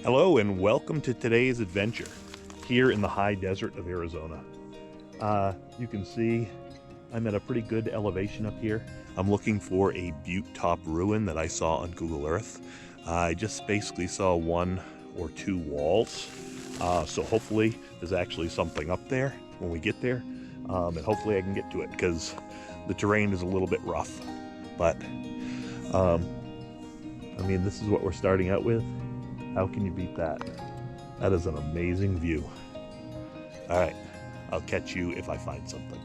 Hello and welcome to today's adventure here in the high desert of Arizona. You can see I'm at a pretty good elevation up here. I'm looking for a butte-top ruin that I saw on Google Earth. I just basically saw one or two walls, so hopefully there's actually something up there when we get there, and hopefully I can get to it because the terrain is a little bit rough. But I mean, this is what we're starting out with. How can you beat that? That is an amazing view. All right, I'll catch you if I find something.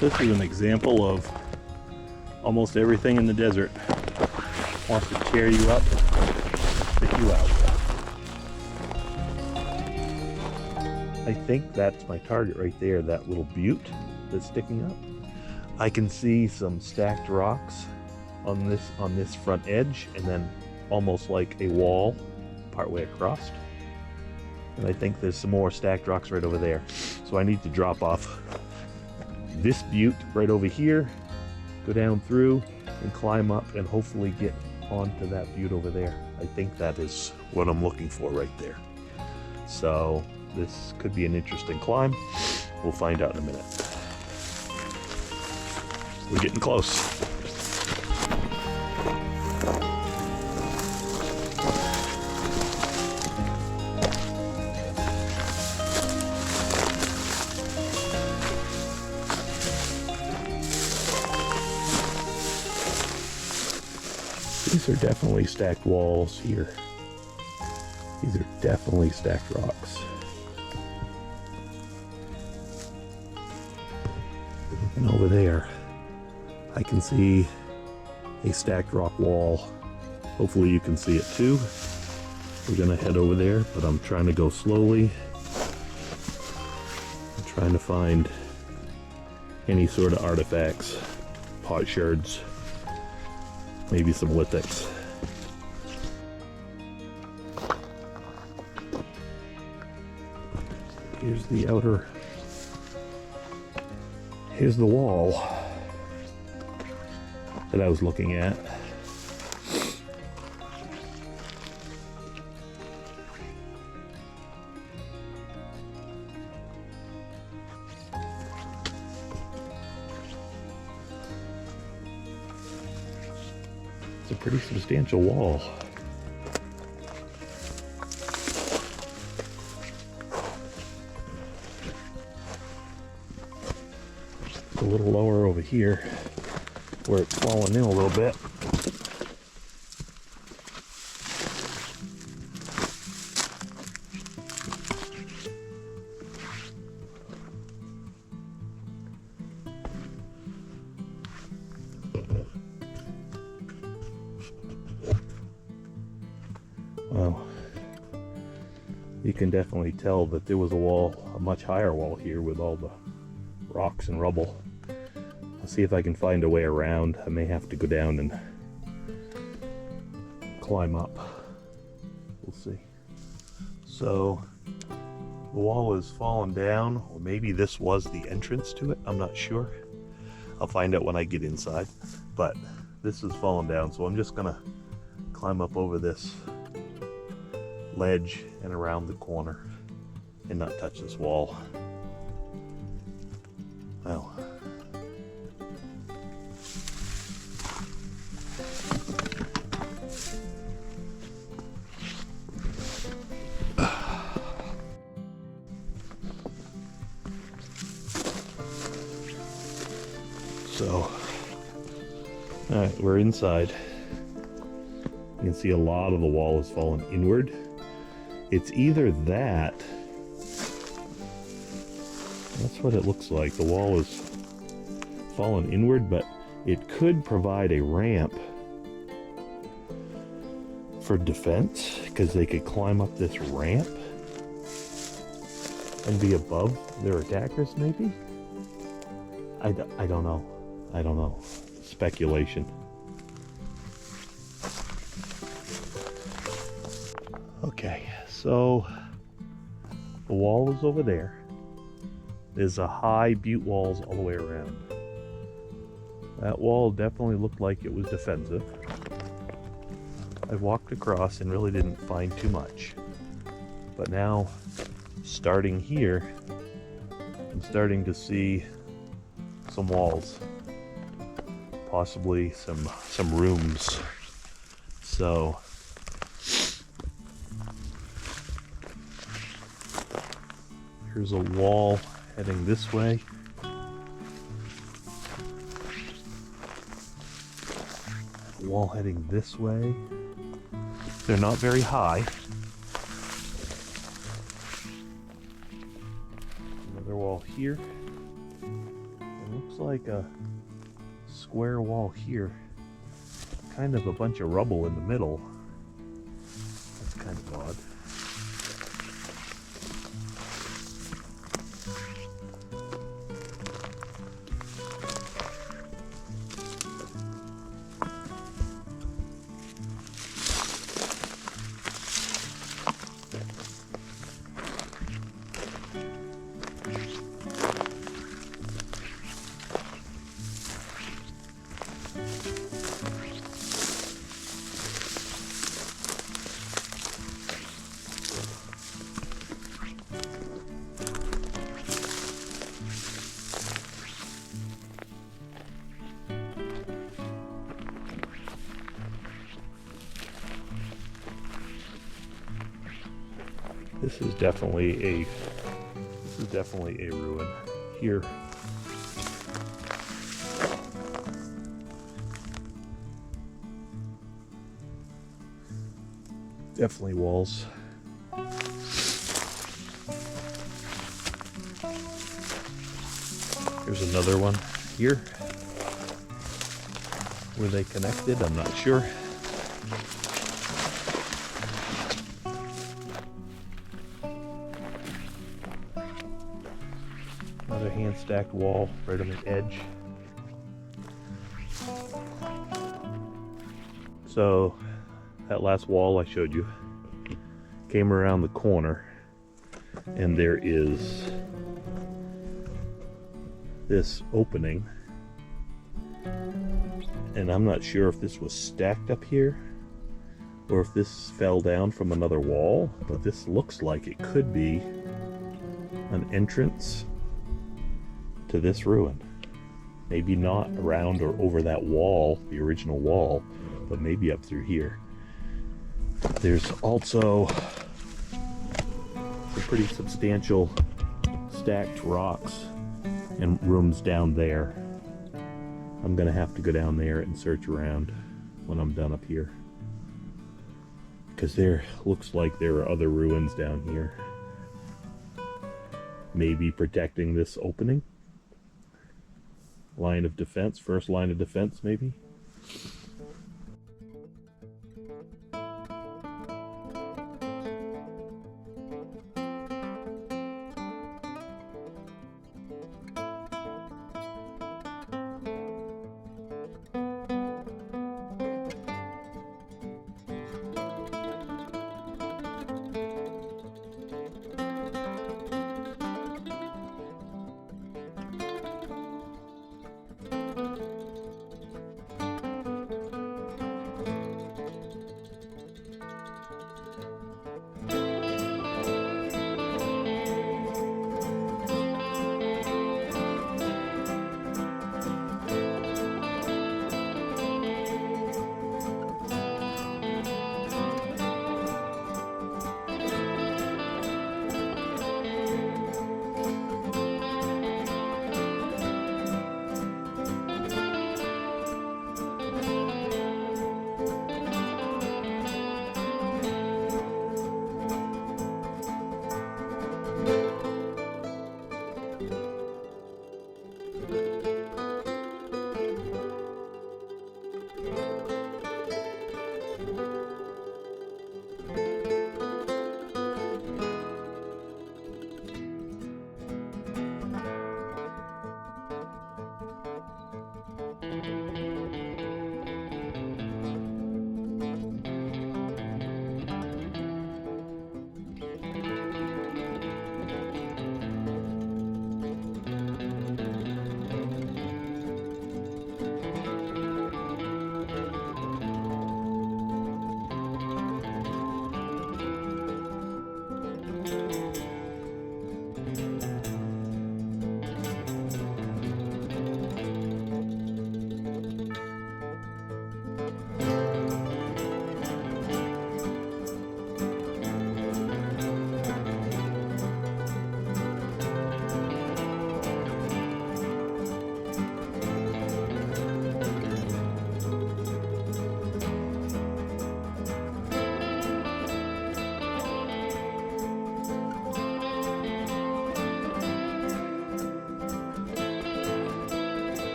This is an example of almost everything in the desert wants to tear you up, spit you out. I think that's my target right there, that little butte that's sticking up. I can see some stacked rocks on this front edge, and then almost like a wall partway across. And I think there's some more stacked rocks right over there. So I need to drop off this butte right over here, go down through and climb up and hopefully get onto that butte over there. I think that is what I'm looking for right there. So this could be an interesting climb. We'll find out in a minute. We're getting close. These are definitely stacked walls here. These are definitely stacked rocks. And over there, I can see a stacked rock wall. Hopefully you can see it too. We're gonna head over there, but I'm trying to go slowly. I'm trying to find any sort of artifacts, potsherds, maybe some lithics. Here's the outer, here's the wall that I was looking at. It's a pretty substantial wall. It's a little lower over here where it's fallen in a little bit. Well, you can definitely tell that there was a wall, a much higher wall here with all the rocks and rubble. I'll see if I can find a way around. I may have to go down and climb up. We'll see. So the wall is fallen down, or maybe this was the entrance to it. I'm not sure. I'll find out when I get inside. But this is fallen down, so I'm just gonna climb up over this ledge and around the corner and not touch this wall. Well, so, all right, we're inside. You can see a lot of the wall has fallen inward. It's either that, that's what it looks like. The wall is fallen inward, but it could provide a ramp for defense, because they could climb up this ramp and be above their attackers, maybe? I don't know. I don't know. Speculation. Okay, so the wall is over there. There's a high butte walls all the way around. That wall definitely looked like it was defensive. I walked across and really didn't find too much. But now, starting here, I'm starting to see some walls. Possibly some rooms. So here's a wall heading this way. A wall heading this way. They're not very high. Another wall here. It looks like a square wall here. Kind of a bunch of rubble in the middle. That's kind of odd. This is definitely a ruin here. Definitely walls. Here's another one here. Were they connected? I'm not sure. Another hand-stacked wall right on the edge. So that last wall I showed you came around the corner, and there is this opening, and I'm not sure if this was stacked up here or if this fell down from another wall, but this looks like it could be an entrance to this ruin. Maybe not around or over that wall, the original wall, but maybe up through here. There's also some pretty substantial stacked rocks and rooms down there. I'm gonna have to go down there and search around when I'm done up here, because there looks like there are other ruins down here, maybe protecting this opening. Line of defense, first line of defense maybe.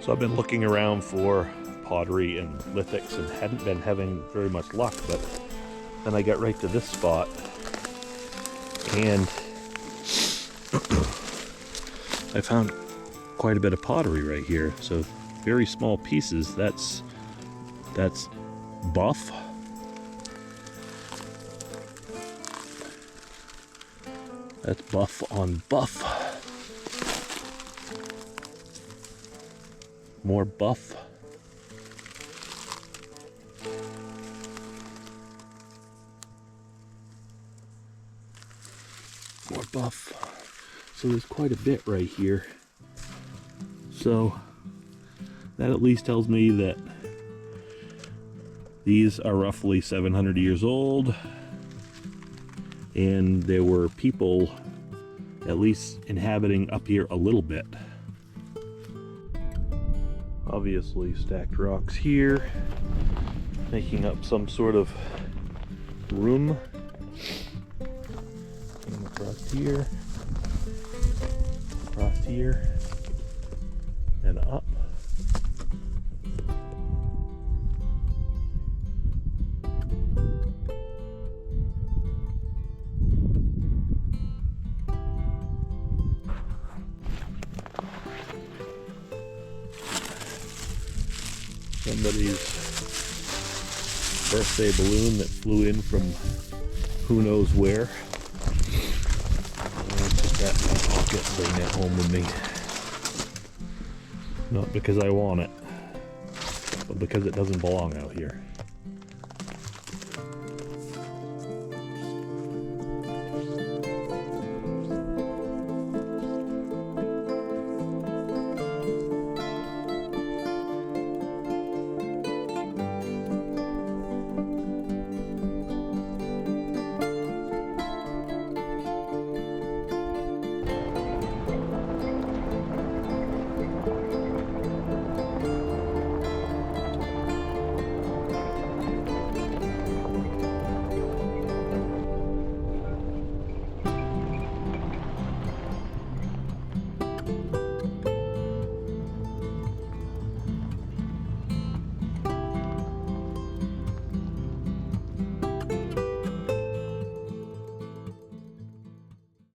So I've been looking around for pottery and lithics and hadn't been having very much luck, but then I got right to this spot and I found quite a bit of pottery right here. So very small pieces. That's buff. That's buff on buff. More buff. More buff. So there's quite a bit right here. So that at least tells me that these are roughly 700 years old, and there were people at least inhabiting up here a little bit. Obviously stacked rocks here, making up some sort of room. Came across here, and up. Somebody's birthday balloon that flew in from who knows where. I'll put that in my pocket, bring that home with me. Not because I want it, but because it doesn't belong out here.